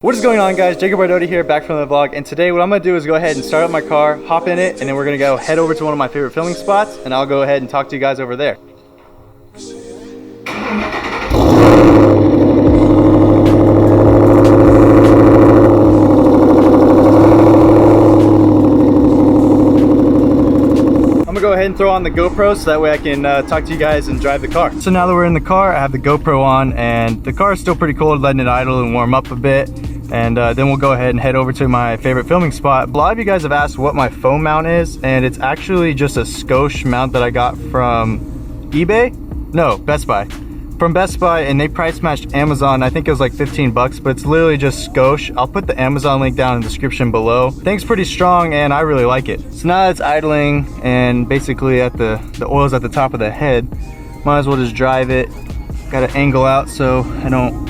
What is going on, guys? Jacob Dodie here, back from the vlog, and today what I'm gonna do is go ahead and start up my car, hop in it, and then we're gonna go head over to one of my favorite filming spots, and I'll go ahead and talk to you guys over there. I'm gonna go ahead and throw on the GoPro so that way I can talk to you guys and drive the car. So now that we're in the car, I have the GoPro on, and the car is still pretty cold, letting it idle and warm up a bit. And then we'll go ahead and head over to my favorite filming spot. A lot of you guys have asked what my phone mount is, and it's actually just a Scosche mount that I got from eBay? No, Best Buy. From Best Buy, and they price matched Amazon. I think it was like 15 bucks, but it's literally just Scosche. I'll put the Amazon link down in the description below. Thing's pretty strong, and I really like it. So now it's idling, and basically at the oil's at the top of the head. Might as well just drive it. Got to angle out so I don't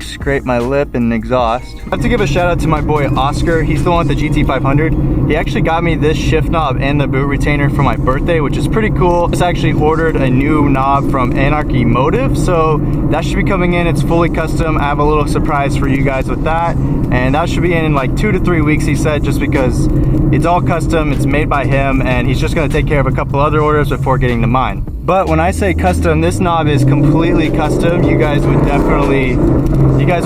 scrape my lip and exhaust. I have to give a shout out to my boy Oscar. He's the one with the GT 500. He actually got me this shift knob and the boot retainer for my birthday, which is pretty cool. Just actually ordered a new knob from Anarchy Motive, so that should be coming in. It's fully custom. I have a little surprise for you guys with that, and that should be in like 2 to 3 weeks, he said, just because it's all custom. It's made by him, and he's just going to take care of a couple other orders before getting to mine. But when I say custom, this knob is completely custom. You guys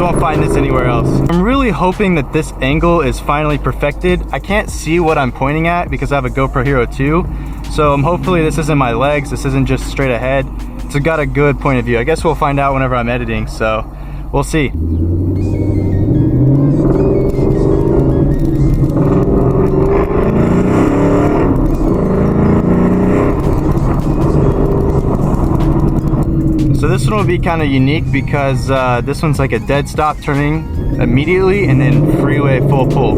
won't find this anywhere else. I'm really hoping that this angle is finally perfected. I can't see what I'm pointing at because I have a GoPro Hero 2. So hopefully this isn't my legs. This isn't just straight ahead. It's got a good point of view. I guess we'll find out whenever I'm editing, so we'll see. So this one will be kind of unique because this one's like a dead stop, turning immediately, and then freeway full pull.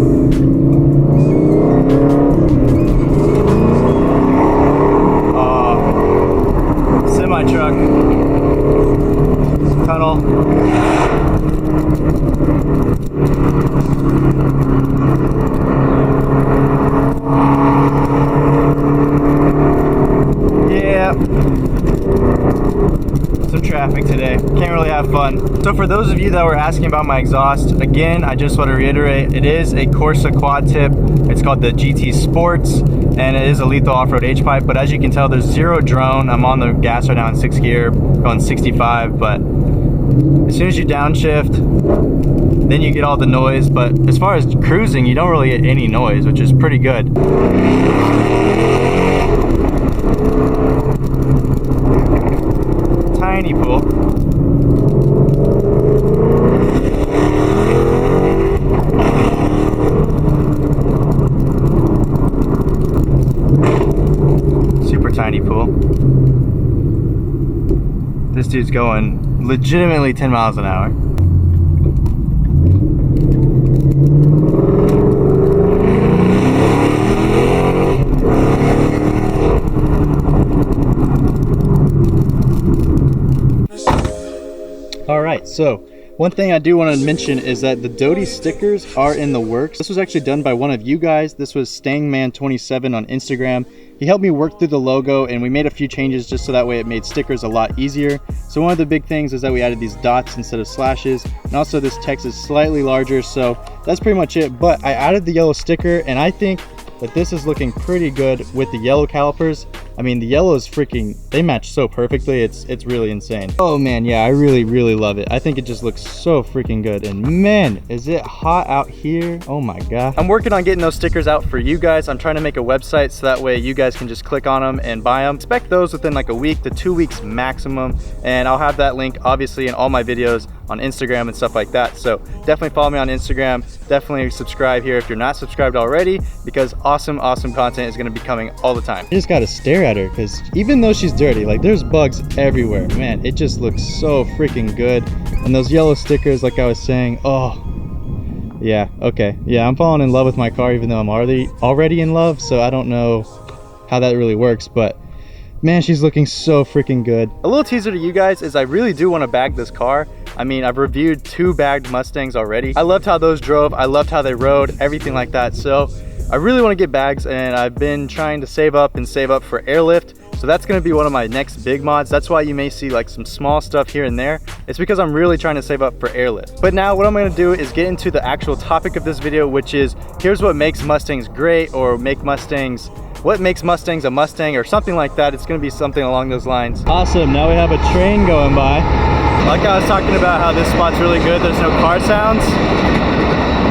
Semi-truck. Tunnel. Yeah. Some traffic today. Can't really have fun. So for those of you that were asking about my exhaust, again, I just want to reiterate, it is a Corsa quad tip. It's called the GT Sports, and it is a lethal off-road H-pipe, but as you can tell, there's zero drone. I'm on the gas right now in 6th gear, going 65, but as soon as you downshift, then you get all the noise, but as far as cruising, you don't really get any noise, which is pretty good. Tiny pool. Super tiny pool. This dude's going legitimately 10 miles an hour. Alright, so one thing I do want to mention is that the Dodie stickers are in the works. This was actually done by one of you guys. This was Stangman27 on Instagram. He helped me work through the logo, and we made a few changes just so that way it made stickers a lot easier. So one of the big things is that we added these dots instead of slashes, and also this text is slightly larger, so that's pretty much it. But I added the yellow sticker, and I think that this is looking pretty good with the yellow calipers. I mean, the yellow is freaking, they match so perfectly. It's really insane. Oh man, yeah, I really love it. I think it just looks so freaking good. And man, is it hot out here. Oh my god. I'm working on getting those stickers out for you guys. I'm trying to make a website so that way you guys can just click on them and buy them. Expect those within like a week to 2 weeks maximum, and I'll have that link obviously in all my videos on Instagram and stuff like that. So definitely follow me on Instagram. Definitely subscribe here if you're not subscribed already, because awesome content is going to be coming all the time. I just gotta stare at her because even though she's dirty, like there's bugs everywhere, man, it just looks so freaking good. And those yellow stickers, like I was saying, oh yeah, okay, yeah, I'm falling in love with my car even though I'm already in love, so I don't know how that really works, but man, she's looking so freaking good. A little teaser to you guys is I really do want to bag this car. I mean, I've reviewed 2 bagged Mustangs already. I loved how those drove. I loved how they rode, everything like that. So I really want to get bags, and I've been trying to save up for airlift. So that's gonna be one of my next big mods. That's why you may see like some small stuff here and there. It's because I'm really trying to save up for airlift. But now what I'm gonna do is get into the actual topic of this video, which is here's what makes Mustangs great, or what makes Mustangs a Mustang, or something like that. It's gonna be something along those lines. Awesome, now we have a train going by. Like I was talking about how this spot's really good, there's no car sounds.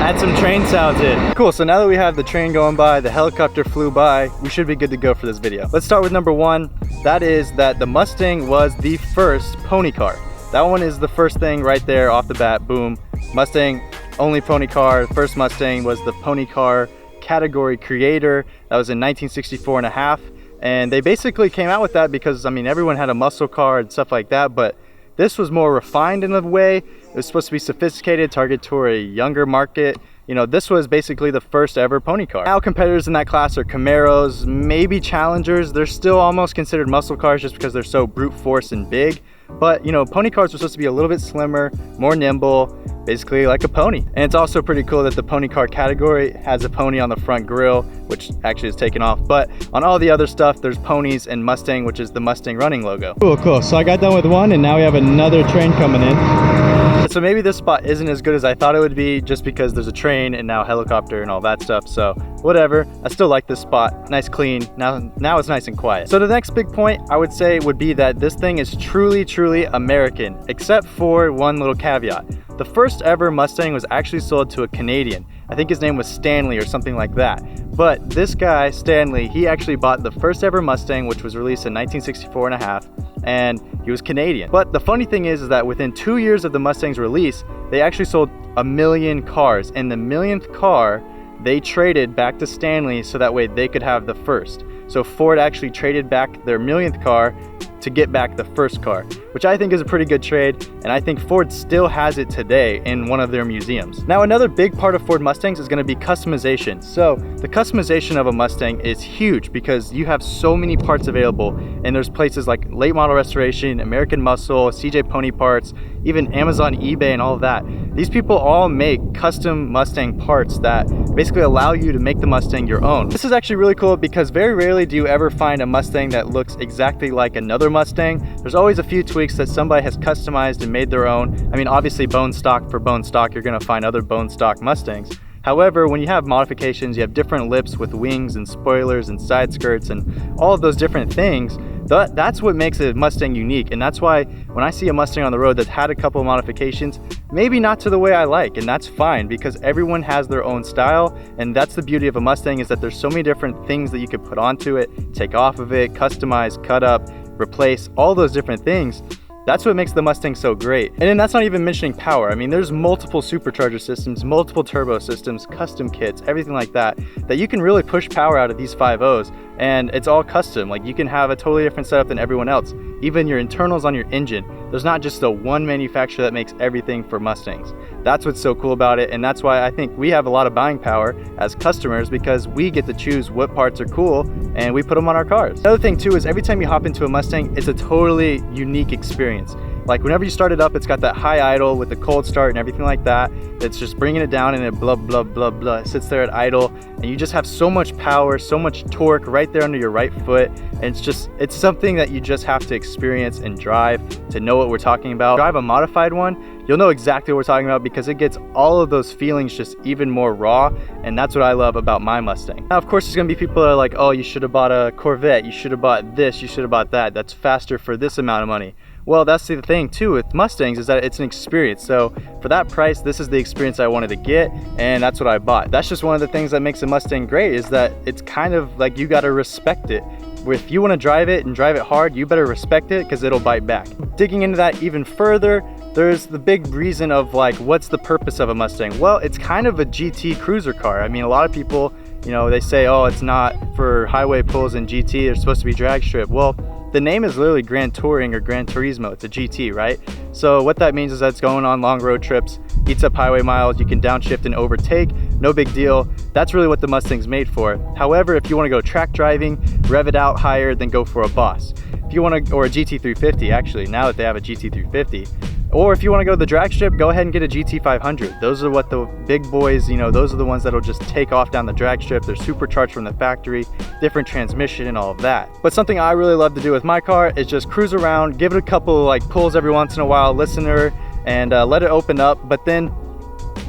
Add some train sounds in. Cool, so now that we have the train going by, the helicopter flew by, we should be good to go for this video. Let's start with number one. That is that the Mustang was the first pony car. That one is the first thing right there off the bat, boom. Mustang, only pony car. First Mustang was the pony car category creator. That was in 1964 and a half. And they basically came out with that because, I mean, everyone had a muscle car and stuff like that, but this was more refined in a way. It was supposed to be sophisticated, targeted toward a younger market. You know, this was basically the first ever pony car. Now competitors in that class are Camaros, maybe Challengers. They're still almost considered muscle cars just because they're so brute force and big. But you know, pony cars were supposed to be a little bit slimmer, more nimble, basically like a pony. And it's also pretty cool that the pony car category has a pony on the front grille, which actually is taken off. But on all the other stuff, there's ponies and Mustang, which is the Mustang running logo. Cool. So I got done with one and now we have another train coming in. So maybe this spot isn't as good as I thought it would be just because there's a train and now helicopter and all that stuff. So whatever, I still like this spot. Nice, clean. Now it's nice and quiet. So the next big point I would say would be that this thing is truly American, except for one little caveat. The first ever Mustang was actually sold to a Canadian. I think his name was Stanley or something like that. But this guy, Stanley, he actually bought the first ever Mustang, which was released in 1964 and a half, and he was Canadian. But the funny thing is that within 2 years of the Mustang's release, they actually sold 1 million cars. And the millionth car, they traded back to Stanley so that way they could have the first. So Ford actually traded back their millionth car to get back the first car, which I think is a pretty good trade, and I think Ford still has it today in one of their museums. Now another big part of Ford Mustangs is going to be customization. So the customization of a Mustang is huge because you have so many parts available, and there's places like Late Model Restoration, American Muscle, CJ Pony Parts, even Amazon, eBay, and all of that. These people all make custom Mustang parts that basically allow you to make the Mustang your own. This is actually really cool because very rarely do you ever find a Mustang that looks exactly like another Mustang. There's always a few tweaks that somebody has customized and made their own. I mean, obviously bone stock for bone stock, you're gonna find other bone stock Mustangs. However, when you have modifications, you have different lips with wings and spoilers and side skirts and all of those different things. That's what makes a Mustang unique, and that's why when I see a Mustang on the road that's had a couple of modifications, maybe not to the way I like, and that's fine because everyone has their own style, and that's the beauty of a Mustang, is that there's so many different things that you could put onto it, take off of it, customize, cut up, replace, all those different things. That's what makes the Mustang so great. And then that's not even mentioning power. I mean, there's multiple supercharger systems, multiple turbo systems, custom kits, everything like that you can really push power out of these 5.0s, and it's all custom. Like, you can have a totally different setup than everyone else. Even your internals on your engine. There's not just the one manufacturer that makes everything for Mustangs. That's what's so cool about it, and that's why I think we have a lot of buying power as customers, because we get to choose what parts are cool and we put them on our cars. Another thing too is every time you hop into a Mustang, it's a totally unique experience. Like, whenever you start it up, it's got that high idle with the cold start and everything like that. It's just bringing it down and it blah, blah, blah, blah. It sits there at idle and you just have so much power, so much torque right there under your right foot. And it's something that you just have to experience and drive to know what we're talking about. Drive a modified one, you'll know exactly what we're talking about because it gets all of those feelings just even more raw. And that's what I love about my Mustang. Now, of course, there's gonna be people that are like, oh, you should have bought a Corvette, you should have bought this, you should have bought that. That's faster for this amount of money. Well, that's the thing too with Mustangs, is that it's an experience. So for that price, this is the experience I wanted to get, and that's what I bought. That's just one of the things that makes a Mustang great, is that it's kind of like you gotta respect it. If you wanna drive it and drive it hard, you better respect it because it'll bite back. Digging into that even further, there's the big reason of like, what's the purpose of a Mustang? Well, it's kind of a GT cruiser car. I mean, a lot of people, you know, they say, oh, it's not for highway pulls and GT, they're supposed to be drag strip. Well, the name is literally Grand Touring or Gran Turismo. It's a GT, right? So what that means is that it's going on long road trips, eats up highway miles, you can downshift and overtake, no big deal. That's really what the Mustang's made for. However, if you want to go track driving, rev it out higher, then go for a Boss. If you want to, or a GT350 actually, now that they have a GT350. Or if you want to go to the drag strip, go ahead and get a GT 500. Those are what the big boys, you know, those are the ones that'll just take off down the drag strip. They're supercharged from the factory, different transmission and all of that. But something I really love to do with my car is just cruise around, give it a couple like pulls every once in a while, listen to her, and let it open up. But then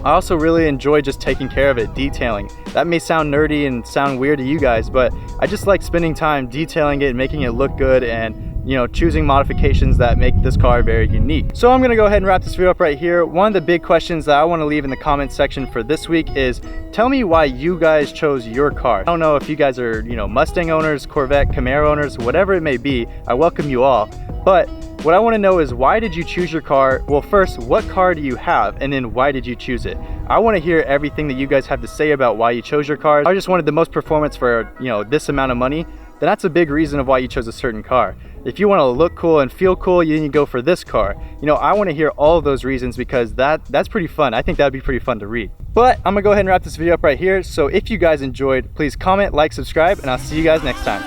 I also really enjoy just taking care of it, detailing. That may sound nerdy and sound weird to you guys, but I just like spending time detailing it, making it look good, and you know, choosing modifications that make this car very unique. So I'm gonna go ahead and wrap this video up right here. One of the big questions that I wanna leave in the comment section for this week is, tell me why you guys chose your car. I don't know if you guys are, you know, Mustang owners, Corvette, Camaro owners, whatever it may be, I welcome you all. But what I wanna know is, why did you choose your car? Well, first, what car do you have? And then why did you choose it? I wanna hear everything that you guys have to say about why you chose your car. I just wanted the most performance for, you know, this amount of money. Then that's a big reason of why you chose a certain car. If you want to look cool and feel cool, then you go for this car. You know, I want to hear all of those reasons, because that's pretty fun. I think that'd be pretty fun to read. But I'm gonna go ahead and wrap this video up right here. So if you guys enjoyed, please comment, like, subscribe, and I'll see you guys next time.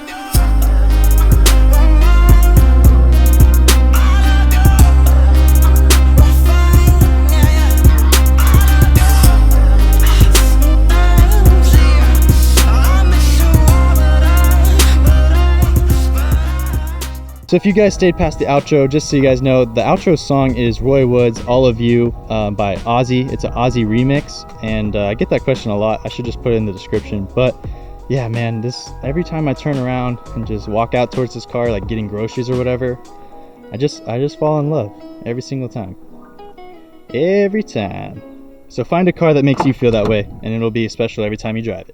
So if you guys stayed past the outro, just so you guys know, the outro song is Roy Wood's All of You by Ozzy. It's an Ozzy remix, and I get that question a lot. I should just put it in the description. But yeah, man, every time I turn around and just walk out towards this car, like getting groceries or whatever, I just fall in love every single time. Every time. So find a car that makes you feel that way, and it'll be special every time you drive it.